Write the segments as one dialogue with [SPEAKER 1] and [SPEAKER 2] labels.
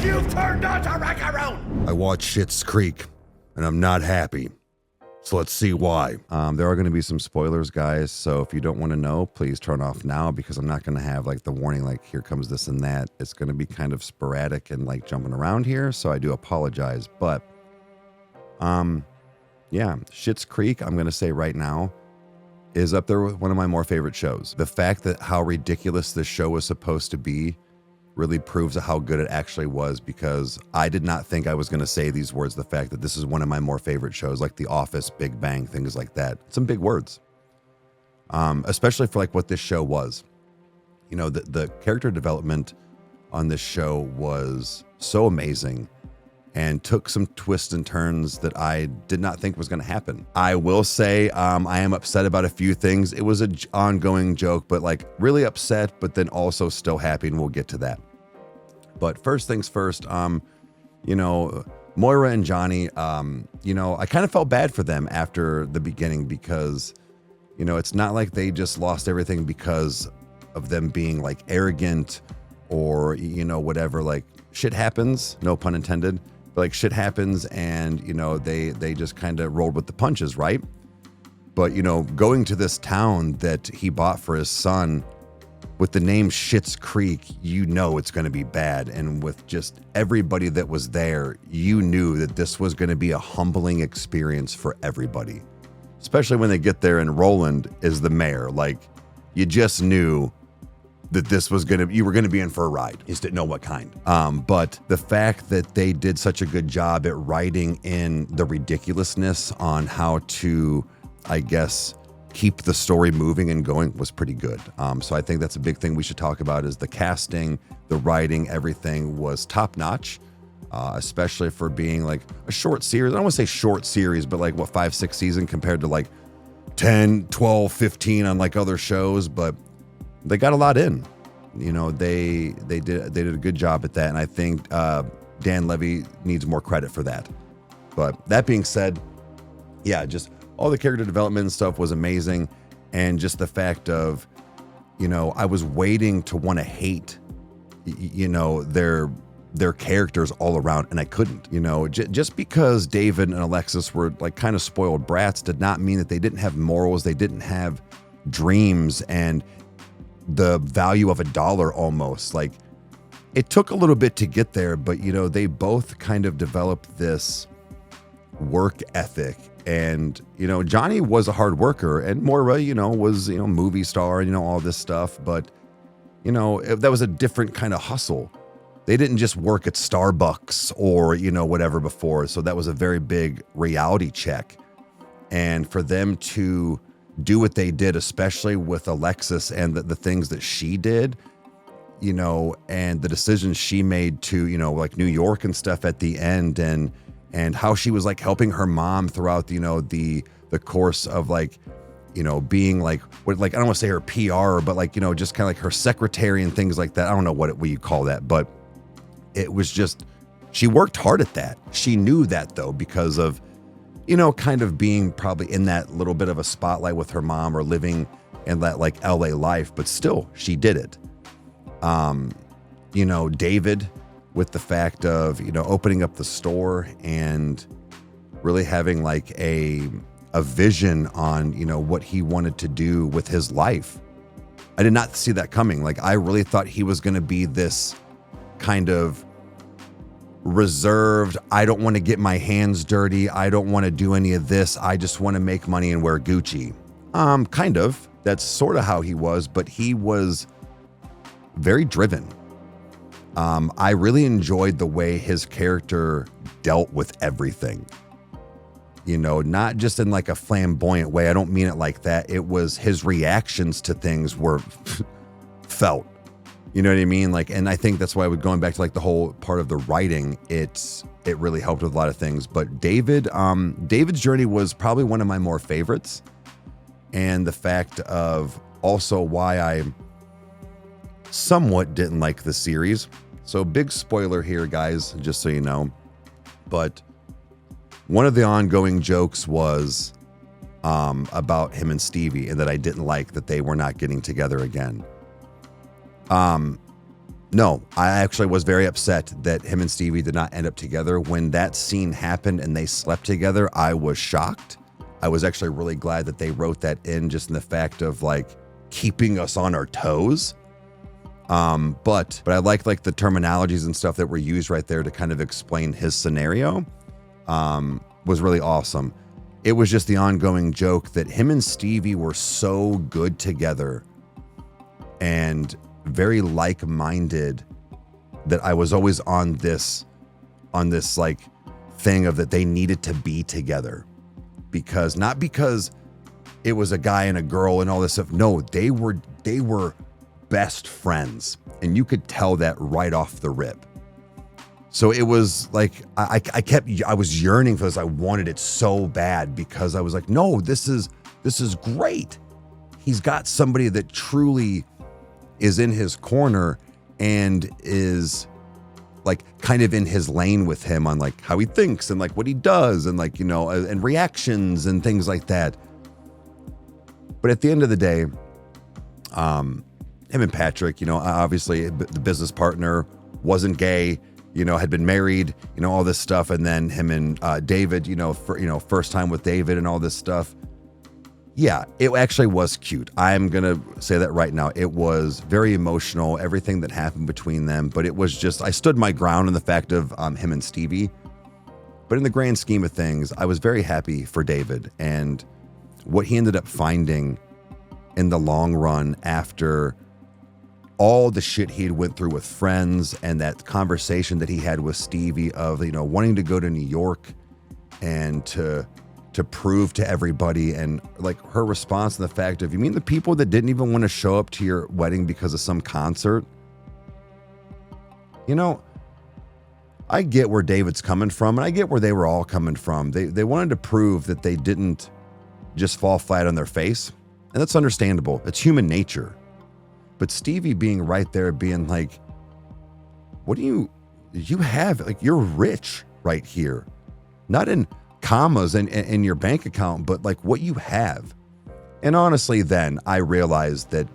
[SPEAKER 1] You've turned onto Rykerroad!
[SPEAKER 2] I watched Schitt'S Creek, and I'm not happy. So let's see why. There are going to be some spoilers, guys. So if you don't want to know, please turn off now, because I'm not going to have like the warning, like here comes this and that. It's going to be kind of sporadic and like jumping around here. So I do apologize. But yeah, Schitt'S Creek, I'm going to say right now, is up there with one of my more favorite shows. The fact that how ridiculous this show was supposed to be really proves how good it actually was, because I did not think I was going to say these words. The fact that this is one of my more favorite shows, like The Office, Big Bang, things like that. Some big words, especially for like what this show was. You know, the character development on this show was so amazing and took some twists and turns that I did not think was going to happen. I will say I am upset about a few things. It was an ongoing joke, but like really upset, but then also still happy, and we'll get to that. But first things first, you know, Moira and Johnny, you know, I kind of felt bad for them after the beginning, because, you know, it's not like they just lost everything because of them being like arrogant or, you know, whatever. Like shit happens, no pun intended. Like shit happens, and you know they just kind of rolled with the punches, right? But you know, going to this town that he bought for his son with the name Schitt'S Creek, you know it's going to be bad. And with just everybody that was there, you knew that this was going to be a humbling experience for everybody, especially when they get there and Roland is the mayor. Like you just knew that this was you were gonna be in for a ride. You just didn't know what kind. But the fact that they did such a good job at writing in the ridiculousness on how to, I guess, keep the story moving and going was pretty good. So I think that's a big thing we should talk about, is the casting, the writing, everything was top notch, especially for being like a short series. I don't want to say short series, but like what, 5-6 seasons compared to like 10, 12, 15 on like other shows. But they got a lot in, you know, they did a good job at that. And I think Dan Levy needs more credit for that. But that being said, yeah, just all the character development and stuff was amazing. And just the fact of, you know, I was waiting to want to hate, you know, their characters all around, and I couldn't. You know, just because David and Alexis were like kind of spoiled brats did not mean that they didn't have morals. They didn't have dreams and the value of $1 almost. Like it took a little bit to get there, but you know, they both kind of developed this work ethic. And you know, Johnny was a hard worker, and Moira, you know, was, you know, movie star, you know, all this stuff. But you know, that was a different kind of hustle. They didn't just work at Starbucks or, you know, whatever before. So that was a very big reality check. And for them to do what they did, especially with Alexis and the things that she did, you know, and the decisions she made to, you know, like New York and stuff at the end, and how she was like helping her mom throughout, you know, the course of like, you know, being like, what, like, I don't want to say her PR, but like, you know, just kind of like her secretary and things like that. I don't know what you call that, but it was just, she worked hard at that. She knew that though, because of, you know, kind of being probably in that little bit of a spotlight with her mom, or living in that like LA life, but still she did it. You know, David, with the fact of, you know, opening up the store and really having like a vision on, you know, what he wanted to do with his life. I did not see that coming. Like I really thought he was going to be this kind of reserved, I don't want to get my hands dirty, I don't want to do any of this, I just want to make money and wear Gucci. Kind of. That's sort of how he was, but he was very driven. I really enjoyed the way his character dealt with everything. You know, not just in like a flamboyant way. I don't mean it like that. It was his reactions to things were felt. You know what I mean? Like, and I think that's why we're going back to like the whole part of the writing. It really helped with a lot of things. But David's journey was probably one of my more favorites. And the fact of also why I somewhat didn't like the series. So big spoiler here, guys, just so you know. But one of the ongoing jokes was about him and Stevie, and that I didn't like that they were not getting together again. No, I actually was very upset that him and Stevie did not end up together. When that scene happened and they slept together, I was shocked. I was actually really glad that they wrote that in, just in the fact of like keeping us on our toes. But I like the terminologies and stuff that were used right there to kind of explain his scenario. Was really awesome. It was just the ongoing joke that him and Stevie were so good together and very like-minded that I was always on this like thing of that they needed to be together, because not because it was a guy and a girl and all this stuff. No, they were best friends, and you could tell that right off the rip. So it was like I was yearning for this. I wanted it so bad because I was like, no, this is great. He's got somebody that truly is in his corner and is like kind of in his lane with him on like how he thinks and like what he does and like, you know, and reactions and things like that. But at the end of the day, him and Patrick, you know, obviously the business partner wasn't gay, you know, had been married, you know, all this stuff. And then him and David, first time with David and all this stuff. Yeah, it actually was cute. I'm going to say that right now. It was very emotional, everything that happened between them. But it was just, I stood my ground in the fact of him and Stevie. But in the grand scheme of things, I was very happy for David and what he ended up finding in the long run after all the shit he had went through with friends and that conversation that he had with Stevie of, you know, wanting to go to New York and to prove to everybody, and like her response and the fact of, you mean the people that didn't even want to show up to your wedding because of some concert? You know, I get where David's coming from, and I get where they were all coming from. They wanted to prove that they didn't just fall flat on their face, and that's understandable. It's human nature. But Stevie being right there, being like, what do you have? Like, you're rich right here. Not in commas in your bank account, but like what you have. And honestly, then I realized that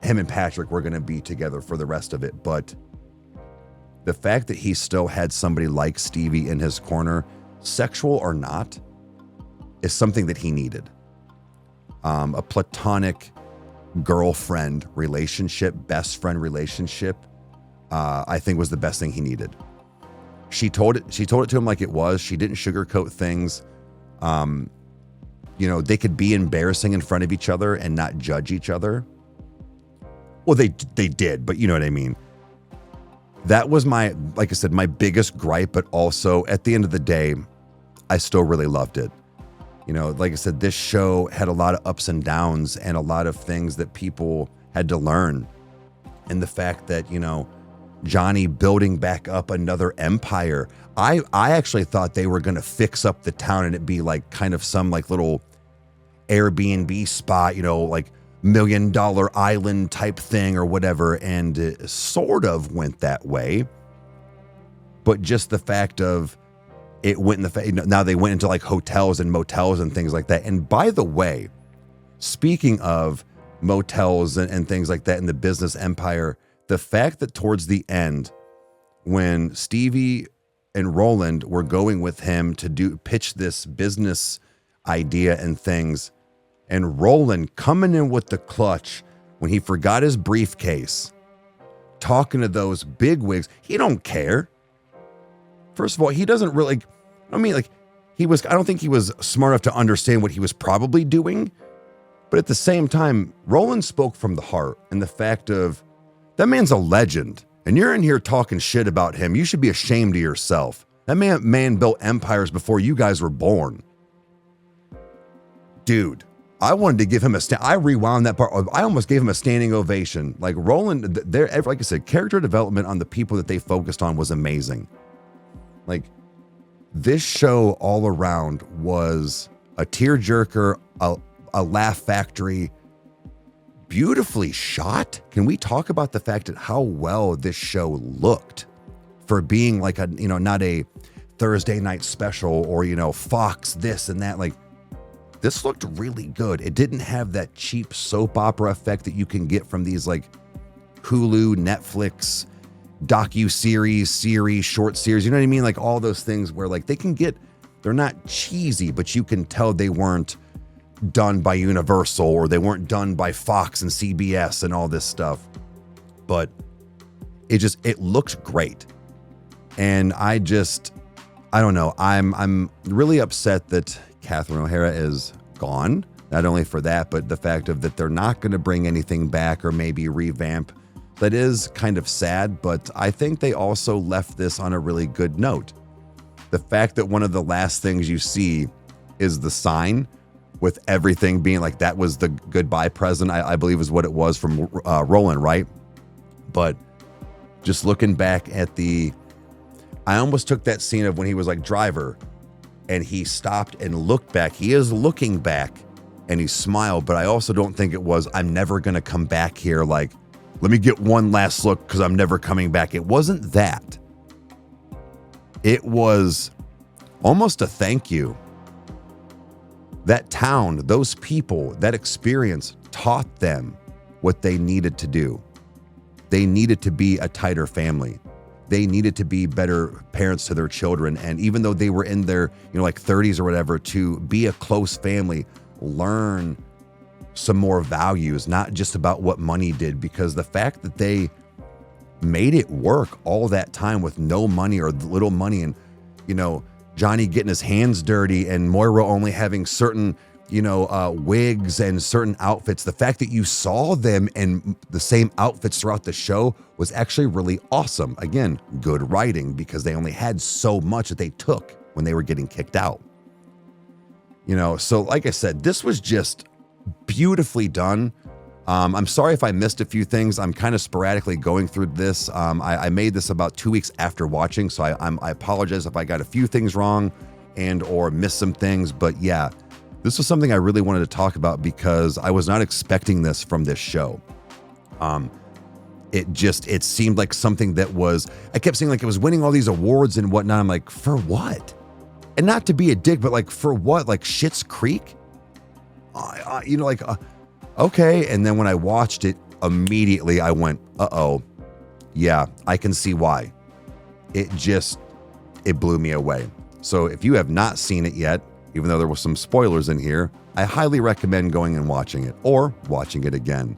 [SPEAKER 2] him and Patrick were going to be together for the rest of it. But the fact that he still had somebody like Stevie in his corner, sexual or not, is something that he needed. A platonic girlfriend relationship, best friend relationship, I think was the best thing he needed. She told it to him like it was. She didn't sugarcoat things. You know, they could be embarrassing in front of each other and not judge each other. Well, they did, but you know what I mean. That was like I said, my biggest gripe, but also at the end of the day, I still really loved it. You know, like I said, this show had a lot of ups and downs and a lot of things that people had to learn. And the fact that, you know, Johnny building back up another empire. I actually thought they were going to fix up the town and it'd be like kind of some like little Airbnb spot, you know, like $1 million island type thing or whatever. And it sort of went that way. But just the fact of it went in now they went into like hotels and motels and things like that. And by the way, speaking of motels and things like that in the business empire, the fact that towards the end, when Stevie and Roland were going with him to pitch this business idea and things, and Roland coming in with the clutch when he forgot his briefcase, talking to those bigwigs, he don't care. First of all, he doesn't really, I mean, like, I don't think he was smart enough to understand what he was probably doing. But at the same time, Roland spoke from the heart, and the fact of, that man's a legend, and you're in here talking shit about him. You should be ashamed of yourself. That man built empires before you guys were born. Dude, I wanted to give him I rewound that part. I almost gave him a standing ovation. Like Roland, like I said, character development on the people that they focused on was amazing. Like, this show all around was a tearjerker, a laugh factory, beautifully shot. Can we talk about the fact that how well this show looked for being like not a Thursday night special or, you know, Fox this and that. Like, this looked really good. It didn't have that cheap soap opera effect that you can get from these like Hulu, Netflix, docu-series, short series, you know what I mean? Like all those things where like they're not cheesy, but you can tell they weren't done by Universal or they weren't done by Fox and CBS and all this stuff. But it looked great. And I don't know. I'm really upset that Catherine O'Hara is gone. Not only for that, but the fact of that they're not going to bring anything back or maybe revamp. That is kind of sad, but I think they also left this on a really good note. The fact that one of the last things you see is the sign with everything being like that was the goodbye present, I believe is what it was from Roland, right? But just looking back at I almost took that scene of when he was like driver and he stopped and looked back. He is looking back and he smiled, but I also don't think it was, I'm never going to come back here. Like, let me get one last look because I'm never coming back. It wasn't that. It was almost a thank you. That town, those people, that experience taught them what they needed to do. They needed to be a tighter family. They needed to be better parents to their children. And even though they were in their, like 30s or whatever, to be a close family, learn some more values, not just about what money did, because the fact that they made it work all that time with no money or little money, and Johnny getting his hands dirty and Moira only having certain wigs and certain outfits, the fact that you saw them in the same outfits throughout the show was actually really awesome. Again, good writing, because they only had so much that they took when they were getting kicked out. So like I said, this was just beautifully done. I'm sorry if I missed a few things. I'm kind of sporadically going through this. I made this about 2 weeks after watching, so I apologize if I got a few things wrong and or missed some things. But yeah, this was something I really wanted to talk about because I was not expecting this from this show. It seemed like something that was, I kept saying like it was winning all these awards and whatnot. I'm like, for what? And not to be a dick, but like for what? Like Schitt's Creek? Okay. And then when I watched it, immediately I went, uh-oh, yeah, I can see why. It blew me away. So if you have not seen it yet, even though there were some spoilers in here, I highly recommend going and watching it or watching it again.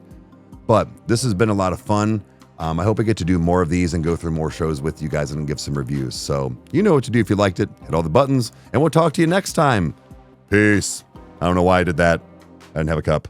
[SPEAKER 2] But this has been a lot of fun. I hope I get to do more of these and go through more shows with you guys and give some reviews. So you know what to do if you liked it. Hit all the buttons, and we'll talk to you next time. Peace. I don't know why I did that. I didn't have a cup.